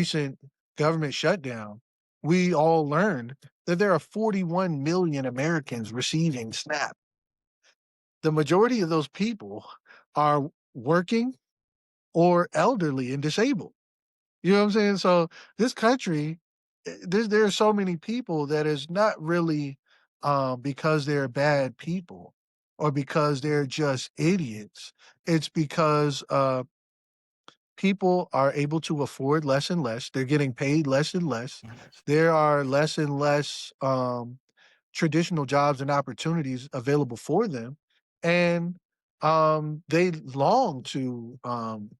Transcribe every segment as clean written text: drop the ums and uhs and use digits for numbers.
recent government shutdown, we all learned that there are 41 million Americans receiving SNAP. The majority of those people are working or elderly and disabled. You know what I'm saying? So this country, there are so many people that is not really because they're bad people or because they're just idiots. It's because people are able to afford less and less. They're getting paid less and less. There are less and less traditional jobs and opportunities available for them, and they long to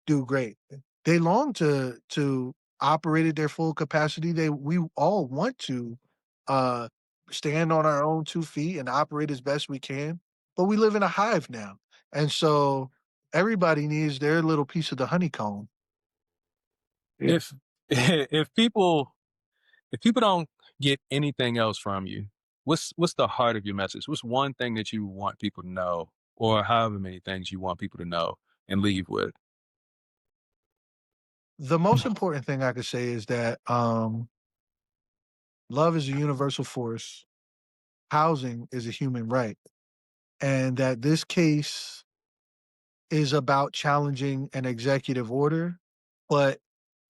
do great. They long to operate at their full capacity. We all want to uh, stand on our own 2 feet and operate as best we can, but we live in a hive now, and so everybody needs their little piece of the honeycomb. Yeah. If if people if people don't get anything else from you, what's the heart of your message? What's one thing that you want people to know, or however many things you want people to know and leave with? The most important thing I could say is that love is a universal force. Housing is a human right, and that this case is about challenging an executive order, but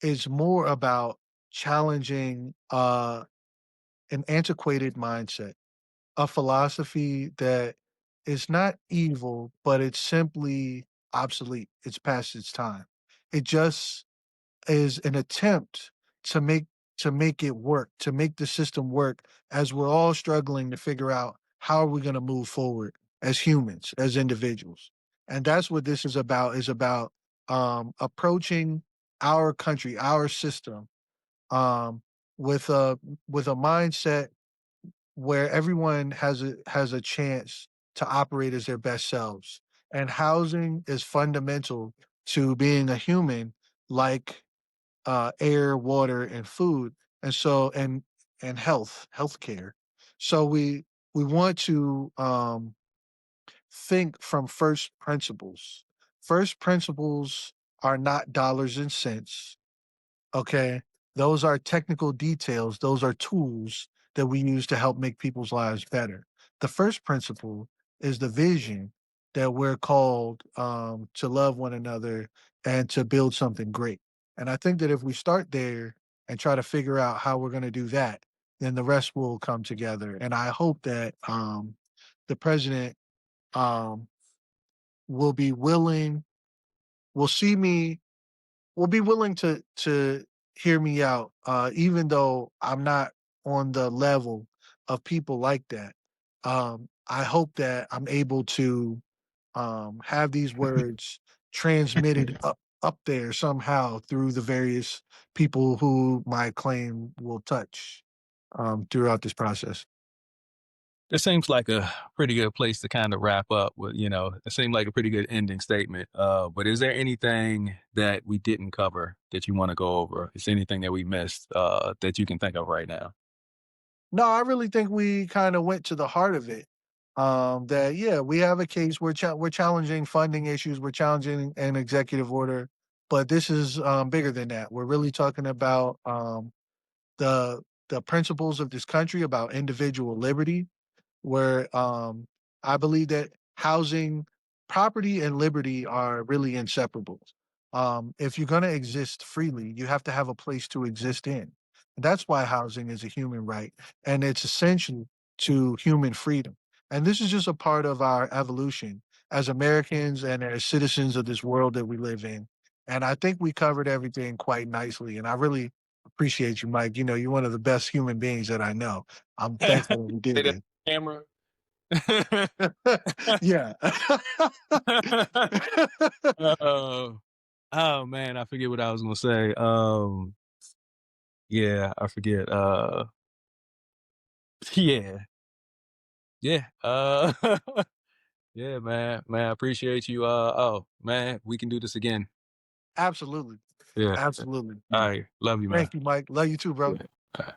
it's more about challenging an antiquated mindset, a philosophy that is not evil, but it's simply obsolete. It's past its time. It just is an attempt to make it work, to make the system work as we're all struggling to figure out how are we going to move forward as humans, as individuals. And that's what this is about approaching our country, our system, um, with a mindset where everyone has a chance to operate as their best selves. And housing is fundamental to being a human, like air, water, and food, and so and healthcare. So we want to think from first principles. First principles are not dollars and cents. Okay, those are technical details. Those are tools that we use to help make people's lives better. The first principle is the vision that we're called to love one another and to build something great. And I think that if we start there and try to figure out how we're going to do that, then the rest will come together. And I hope that the president um, will be willing, will see me, will be willing to hear me out, even though I'm not on the level of people like that. I hope that I'm able to have these words transmitted up there somehow through the various people who my claim will touch throughout this process. It seems like a pretty good place to kind of wrap up with, it seemed like a pretty good ending statement. But is there anything that we didn't cover that you want to go over? Is there anything that we missed that you can think of right now? No, I really think we kind of went to the heart of it. That yeah, we have a case. We're challenging funding issues. We're challenging an executive order, but this is bigger than that. We're really talking about the the principles of this country, about individual liberty, where I believe that housing, property, and liberty are really inseparable. If you're going to exist freely, you have to have a place to exist in. That's why housing is a human right, and it's essential to human freedom. And this is just a part of our evolution as Americans and as citizens of this world that we live in. And I think we covered everything quite nicely. And I really appreciate you, Mike. You know, you're one of the best human beings that I know. I'm thankful that we Say did that this. camera. Yeah. uh, oh man, I forget what I was gonna say. Yeah, I forget. Yeah, yeah. Yeah, man, I appreciate you. Oh man, we can do this again. Absolutely. Yeah. Absolutely. All right, love you, man. Thank you, Mike. Love you too, bro. Yeah.